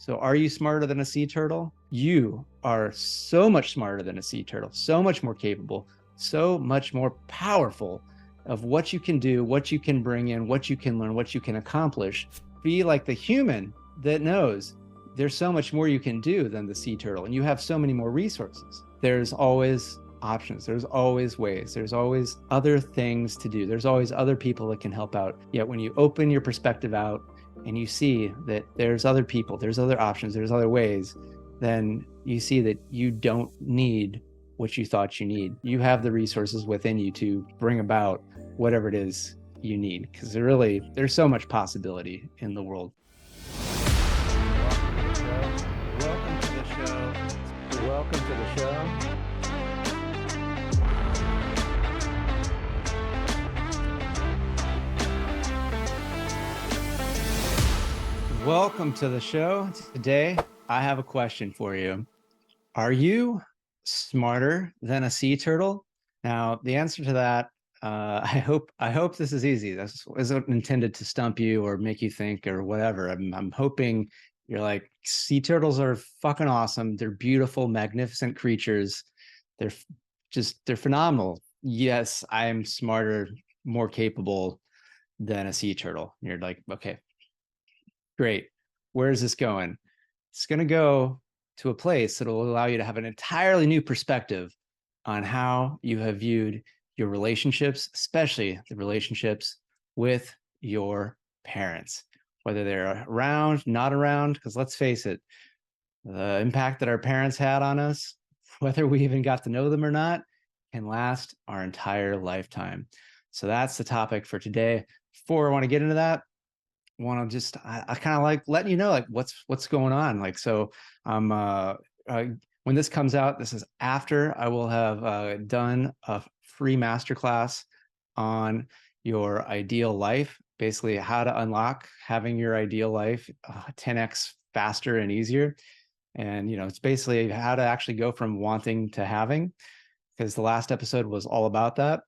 So are you smarter than a sea turtle? You are so much smarter than a sea turtle, so much more capable, so much more powerful of what you can do, what you can bring in, what you can learn, what you can accomplish. Be like the human that knows there's so much more you can do than the sea turtle, and you have so many more resources. There's always options. There's always ways. There's always other things to do. There's always other people that can help out. Yet when you open your perspective out and you see that there's other people, there's other options, there's other ways, then you see that you don't need what you thought you need. You have the resources within you to bring about whatever it is you need, because there's so much possibility in the world. Welcome to the show. Welcome to the show. Welcome to the show. Today, I have a question for you. Are you smarter than a sea turtle? Now, the answer to that, I hope this is easy. This isn't intended to stump you or make you think or whatever. I'm hoping you're like, sea turtles are fucking awesome. They're beautiful, magnificent creatures. They're phenomenal. Yes, I'm smarter, more capable than a sea turtle. And you're like, okay, great. Where is this going? It's going to go to a place that will allow you to have an entirely new perspective on how you have viewed your relationships, especially the relationships with your parents, whether they're around, not around, because let's face it, the impact that our parents had on us, whether we even got to know them or not, can last our entire lifetime. So that's the topic for today. Before I want to get into that, want to just I kind of like letting you know like what's going on. Like, so when this comes out, this is after I will have done a free masterclass on your ideal life, basically how to unlock having your ideal life 10x faster and easier. And it's basically how to actually go from wanting to having, because the last episode was all about that.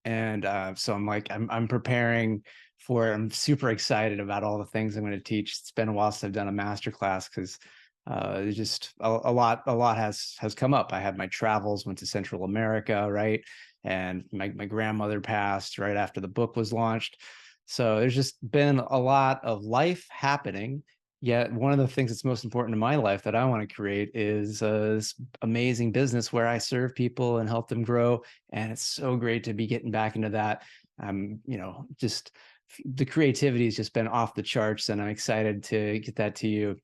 And so I'm preparing for it. I'm super excited about all the things I'm going to teach. It's been a while since I've done a master class, because there's just a lot has come up. I had my travels, went to Central America, right? And my grandmother passed right after the book was launched. So there's just been a lot of life happening. Yet one of the things that's most important in my life that I want to create is this amazing business where I serve people and help them grow. And it's so great to be getting back into that. Just the creativity has just been off the charts, and I'm excited to get that to you.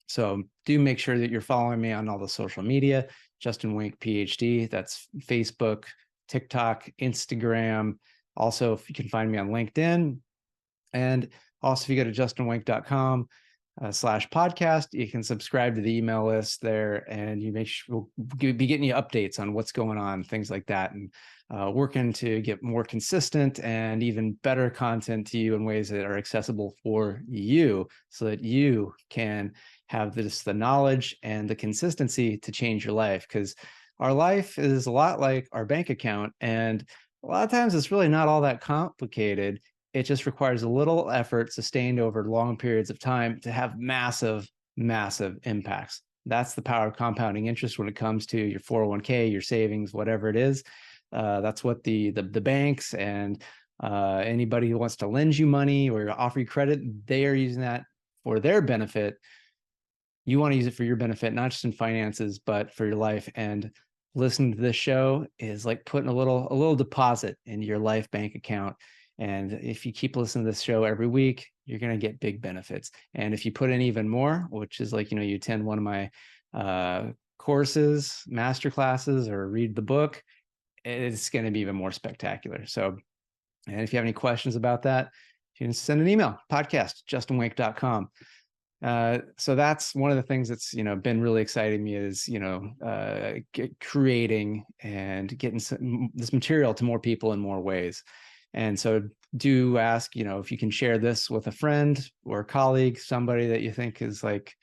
So do make sure that you're following me on all the social media, Justin Wenck, Ph.D. That's Facebook, TikTok, Instagram. Also, if you can find me on LinkedIn. And also, if you go to justinwenck.com /podcast, you can subscribe to the email list there, and you make sure we'll be getting you updates on what's going on, things like that, and working to get more consistent and even better content to you in ways that are accessible for you, so that you can have the knowledge and the consistency to change your life. Because our life is a lot like our bank account, and a lot of times it's really not all that complicated. It just requires a little effort sustained over long periods of time to have massive, massive impacts. That's the power of compounding interest when it comes to your 401k, your savings, whatever it is. That's what the banks and anybody who wants to lend you money or offer you credit, they are using that for their benefit. You want to use it for your benefit, not just in finances, but for your life. And listening to this show is like putting a little deposit in your life bank account. And if you keep listening to this show every week, you're going to get big benefits. And if you put in even more, which is like, you attend one of my courses, master classes, or read the book, it's going to be even more spectacular. So, and if you have any questions about that, you can send an email, podcast@justinwenck.com. So that's one of the things that's been really exciting me, is creating and getting this material to more people in more ways. And so do ask, if you can share this with a friend or a colleague, somebody that you think is like,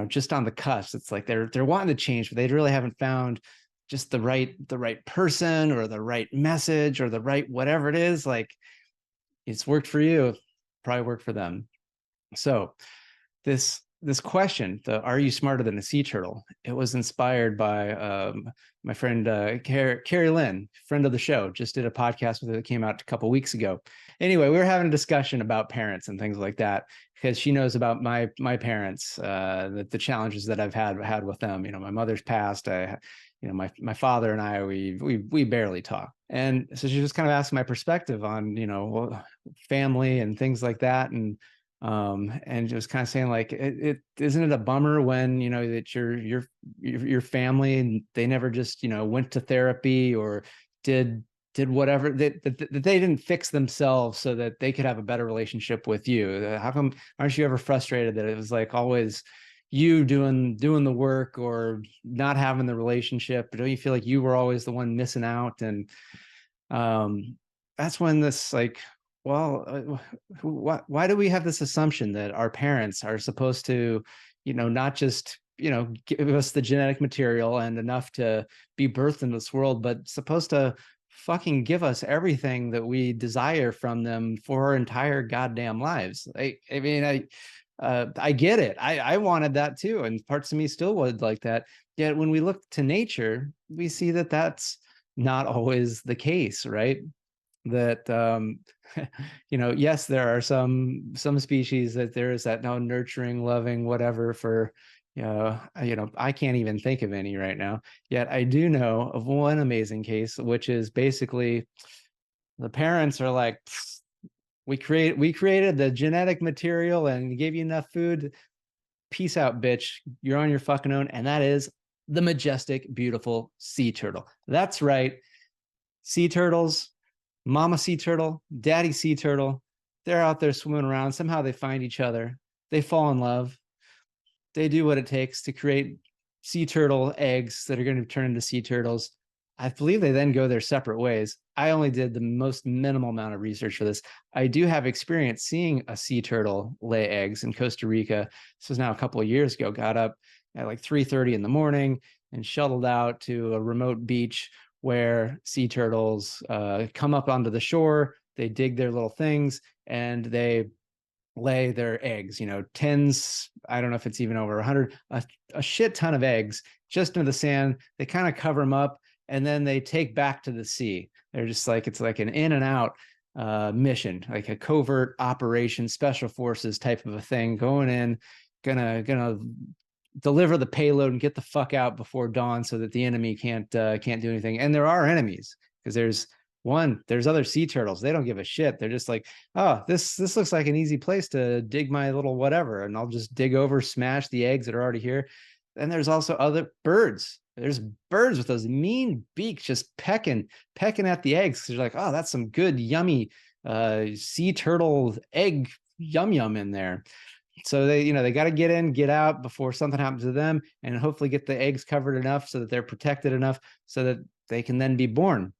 just on the cusp. It's like they're wanting to change, but they really haven't found just the right person or the right message or the right whatever it is. Like, it's worked for you, probably worked for them. So this this question, the "Are you smarter than a sea turtle?" It was inspired by my friend Carrie Lynn, friend of the show, just did a podcast with it that came out a couple weeks ago. Anyway, we were having a discussion about parents and things like that because she knows about my parents, the challenges that I've had with them. You know, my mother's passed. My father and I, we barely talk, and so she just kind of asked my perspective on family and things like that, and just kind of saying like, it isn't it a bummer when that your family, and they never just went to therapy or did whatever, that they didn't fix themselves so that they could have a better relationship with you. How come aren't you ever frustrated that it was like always you doing the work or not having the relationship? But don't you feel like you were always the one missing out? And that's when this like, well, why do we have this assumption that our parents are supposed to, not just, give us the genetic material and enough to be birthed in this world, but supposed to fucking give us everything that we desire from them for our entire goddamn lives? I mean, I get it. I wanted that too, and parts of me still would like that. Yet when we look to nature, we see that that's not always the case, right? That yes, there are some species that there is that nurturing, loving, whatever for, I can't even think of any right now. Yet I do know of one amazing case, which is basically the parents are like, we created the genetic material and gave you enough food. Peace out, bitch. You're on your fucking own. And that is the majestic, beautiful sea turtle. That's right. Sea turtles, mama sea turtle, daddy sea turtle, they're out there swimming around. Somehow they find each other. They fall in love. They do what it takes to create sea turtle eggs that are going to turn into sea turtles. I believe they then go their separate ways. I only did the most minimal amount of research for this. I do have experience seeing a sea turtle lay eggs in Costa Rica. This was now a couple of years ago. Got up at like 3:30 in the morning and shuttled out to a remote beach where sea turtles come up onto the shore. They dig their little things and they lay their eggs, tens, I don't know if it's even over 100, a shit ton of eggs just into the sand. They kind of cover them up and then they take back to the sea. They're just like, it's like an in and out mission, like a covert operation, special forces type of a thing, going in, gonna deliver the payload and get the fuck out before dawn so that the enemy can't do anything. And there are enemies, because there's other sea turtles. They don't give a shit. They're just like, oh, this looks like an easy place to dig my little whatever, and I'll just dig over, smash the eggs that are already here. And there's also other birds. There's birds with those mean beaks just pecking at the eggs. They're like, oh, that's some good yummy sea turtle egg yum in there. So they got to get in, get out before something happens to them, and hopefully get the eggs covered enough so that they're protected enough so that they can then be born.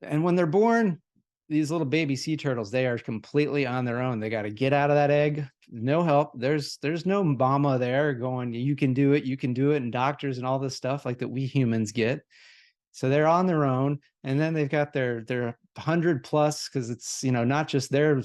And when they're born, these little baby sea turtles, they are completely on their own. They got to get out of that egg. No help. There's no mama there going, you can do it, and doctors and all this stuff like that we humans get. So they're on their own, and then they've got their 100 plus, because it's not just their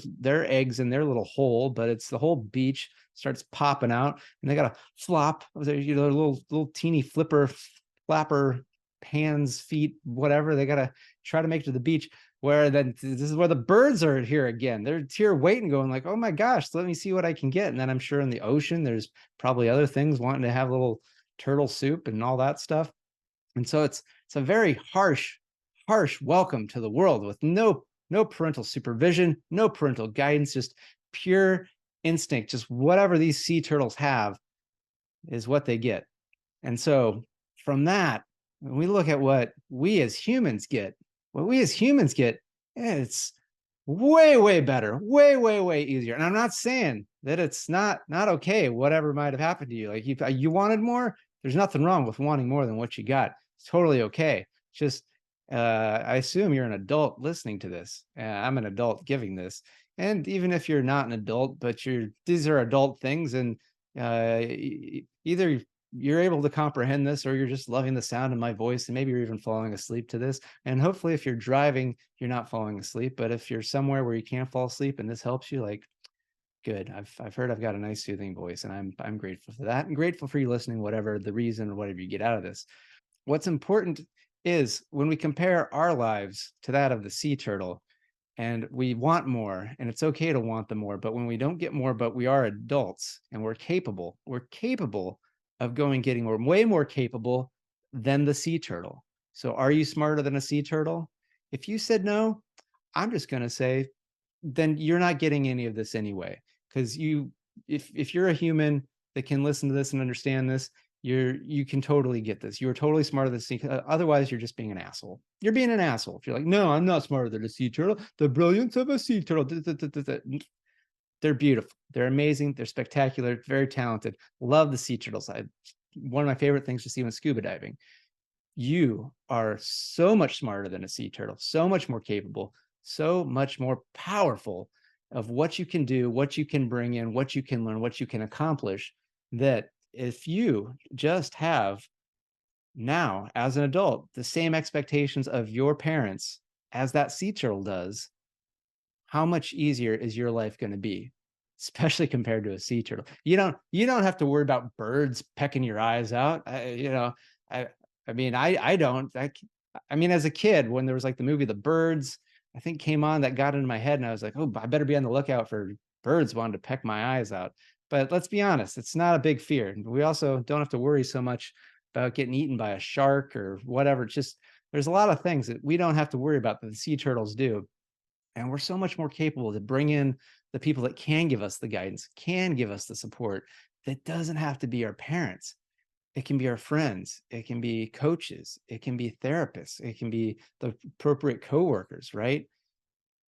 eggs in their little hole, but it's the whole beach starts popping out, and they got to flop their little teeny flapper hands, feet, whatever. They got to try to make it to the beach, where then this is where the birds are here again. They're here waiting, going like, oh my gosh, let me see what I can get. And then I'm sure in the ocean there's probably other things wanting to have a little turtle soup and all that stuff. And so it's a very harsh welcome to the world, with no parental supervision, no parental guidance, just pure instinct. Just whatever these sea turtles have is what they get. And so from that, when we look at what we as humans get, it's way better, way easier. And I'm not saying that it's not okay, whatever might have happened to you. Like you wanted more, there's nothing wrong with wanting more than what you got. It's totally okay. Just I assume you're an adult listening to this. I'm an adult giving this. And even if you're not an adult, but these are adult things, and either you're able to comprehend this, or you're just loving the sound of my voice, and maybe you're even falling asleep to this. And hopefully if you're driving, you're not falling asleep. But if you're somewhere where you can't fall asleep and this helps you, like, Good. I've heard I've got a nice soothing voice, and I'm grateful for that. And grateful for you listening, whatever the reason or whatever you get out of this. What's important is when we compare our lives to that of the sea turtle, and we want more, and it's okay to want the more, but when we don't get more, but we are adults and we're capable of going getting more, way more capable than the sea turtle. So are you smarter than a sea turtle? If you said no, I'm just going to say then you're not getting any of this anyway. Because if you're a human that can listen to this and understand this, you can totally get this. You're totally smarter than sea. Otherwise, you're just being an asshole. You're being an asshole. If you're like, no, I'm not smarter than a sea turtle. The brilliance of a sea turtle. They're beautiful. They're amazing. They're spectacular. Very talented. Love the sea turtles. One of my favorite things to see when scuba diving. You are so much smarter than a sea turtle, so much more capable, so much more powerful of what you can do, what you can bring in, what you can learn, what you can accomplish, that if you just have now as an adult the same expectations of your parents as that sea turtle does, how much easier is your life going to be, especially compared to a sea turtle? You don't have to worry about birds pecking your eyes out. I I mean, I don't. I mean, as a kid, when there was like the movie The Birds, I think came on, that got into my head, and I was like, oh, I better be on the lookout for birds wanting to peck my eyes out. But let's be honest, it's not a big fear. We also don't have to worry so much about getting eaten by a shark or whatever. It's just there's a lot of things that we don't have to worry about that the sea turtles do. And we're so much more capable to bring in the people that can give us the guidance, can give us the support. That doesn't have to be our parents. It can be our friends. It can be coaches. It can be therapists. It can be the appropriate coworkers, right?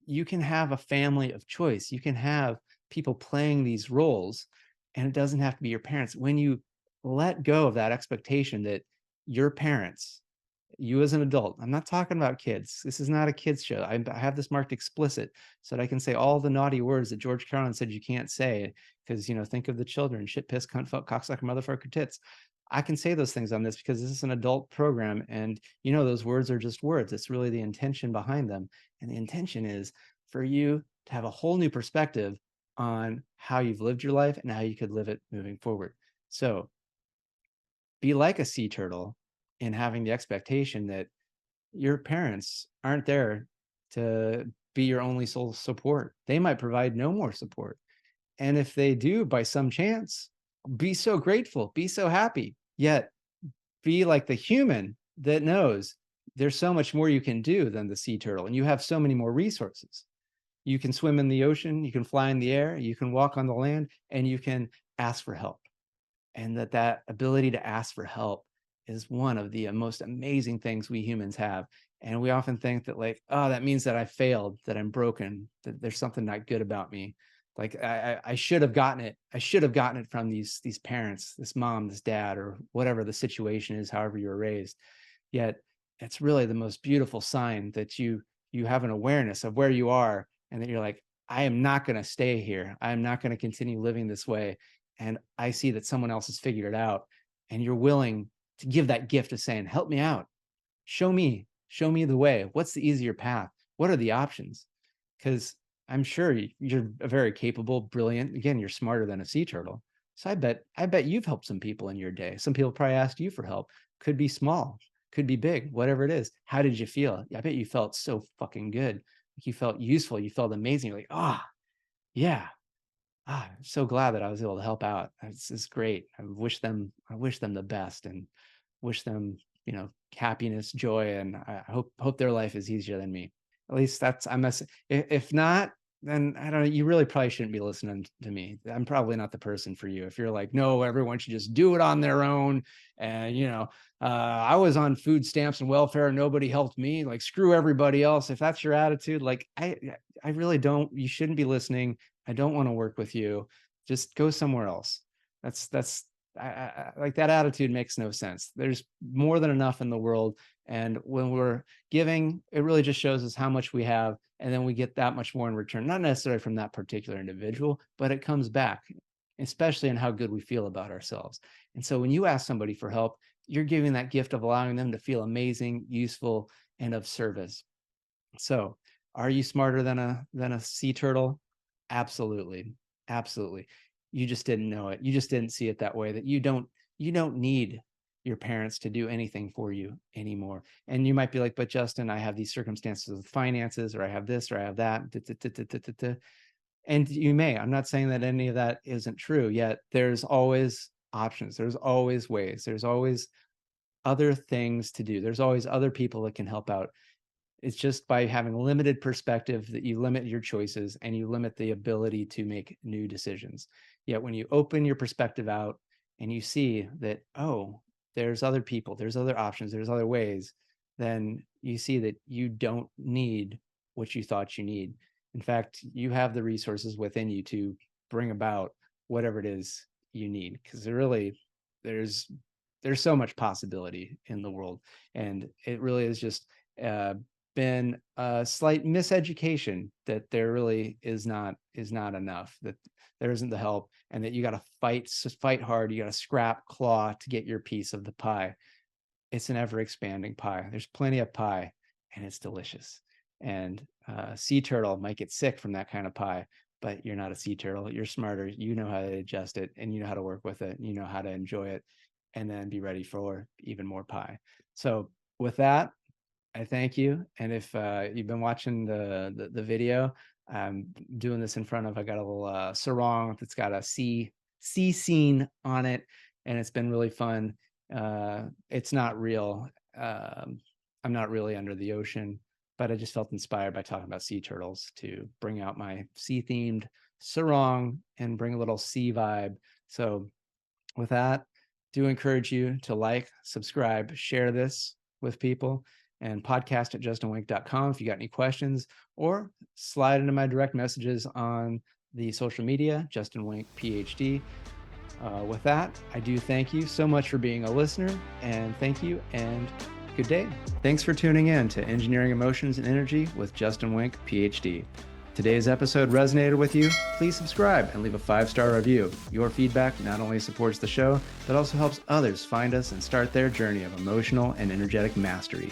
You can have a family of choice. You can have people playing these roles, and it doesn't have to be your parents. When you let go of that expectation that your parents, you as an adult, I'm not talking about kids. This is not a kids show. I have this marked explicit so that I can say all the naughty words that George Carlin said you can't say because, think of the children, shit, piss, cunt, fuck, cocksucker, motherfucker, tits. I can say those things on this because this is an adult program, and those words are just words. It's really the intention behind them. And the intention is for you to have a whole new perspective on how you've lived your life and how you could live it moving forward. So be like a sea turtle in having the expectation that your parents aren't there to be your only sole support. They might provide no more support. And if they do, by some chance, be so grateful, be so happy, yet be like the human that knows there's so much more you can do than the sea turtle, and you have so many more resources. You can swim in the ocean, you can fly in the air, you can walk on the land, and you can ask for help. And that ability to ask for help is one of the most amazing things we humans have. And we often think that, like, oh, that means that I failed, that I'm broken, that there's something not good about me. Like I should have gotten it. I should have gotten it from these parents, this mom, this dad, or whatever the situation is, however you were raised. Yet it's really the most beautiful sign that you have an awareness of where you are, and that you're like, I am not going to stay here. I am not going to continue living this way. And I see that someone else has figured it out, and you're willing to give that gift of saying, help me out, show me the way. What's the easier path? What are the options? Because I'm sure you're a very capable, brilliant, again, you're smarter than a sea turtle. So I bet you've helped some people in your day. Some people probably asked you for help. Could be small, could be big, whatever it is. How did you feel? I bet you felt so fucking good. Like you felt useful. You felt amazing. You're like, yeah, I'm so glad that I was able to help out. This is great. I wish them the best, and wish them, happiness, joy, and I hope their life is easier than me. At least that's I'm if not, then I don't know, you really probably shouldn't be listening to me. I'm probably not the person for you. If you're like, no, everyone should just do it on their own. And I was on food stamps and welfare and nobody helped me. Like, screw everybody else. If that's your attitude, like I really don't, you shouldn't be listening. I don't want to work with you. Just go somewhere else. That's like, that attitude makes no sense. There's more than enough in the world. And when we're giving, it really just shows us how much we have. And then we get that much more in return, not necessarily from that particular individual, but it comes back, especially in how good we feel about ourselves. And so when you ask somebody for help, you're giving that gift of allowing them to feel amazing, useful, and of service. So are you smarter than a sea turtle? Absolutely. Absolutely. You just didn't know it. You just didn't see it that way, that you don't need your parents to do anything for you anymore. And you might be like, but Justin, I have these circumstances with finances, or I have this, or I have that. And you may, I'm not saying that any of that isn't true, yet there's always options. There's always ways. There's always other things to do. There's always other people that can help out. It's just by having limited perspective that you limit your choices and you limit the ability to make new decisions. Yet when you open your perspective out and you see that, oh, there's other people, there's other options, there's other ways, then you see that you don't need what you thought you need. In fact, you have the resources within you to bring about whatever it is you need, because there's so much possibility in the world, and it really is just been a slight miseducation that there really is not enough, that there isn't the help, and that you got to fight hard, you got to scrap claw to get your piece of the pie. It's an ever expanding pie. There's plenty of pie, and it's delicious. And sea turtle might get sick from that kind of pie, but you're not a sea turtle. You're smarter. You know how to adjust it, and you know how to work with it, and you know how to enjoy it, and then be ready for even more pie. So with that, I thank you. And if you've been watching the video, I'm doing this in front of, I got a little sarong that's got a sea scene on it, and it's been really fun. It's not real. I'm not really under the ocean, but I just felt inspired by talking about sea turtles to bring out my sea themed sarong and bring a little sea vibe. So with that, do encourage you to like, subscribe, share this with people, and podcast at justinwenck.com if you got any questions, or slide into my direct messages on the social media, Justin Wenck, Ph.D. With that, I do thank you so much for being a listener, and thank you, and good day. Thanks for tuning in to Engineering Emotions and Energy with Justin Wenck, Ph.D. Today's episode resonated with you? Please subscribe and leave a 5-star review. Your feedback not only supports the show, but also helps others find us and start their journey of emotional and energetic mastery.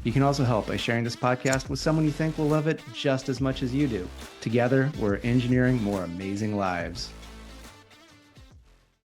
You can also help by sharing this podcast with someone you think will love it just as much as you do. Together, we're engineering more amazing lives.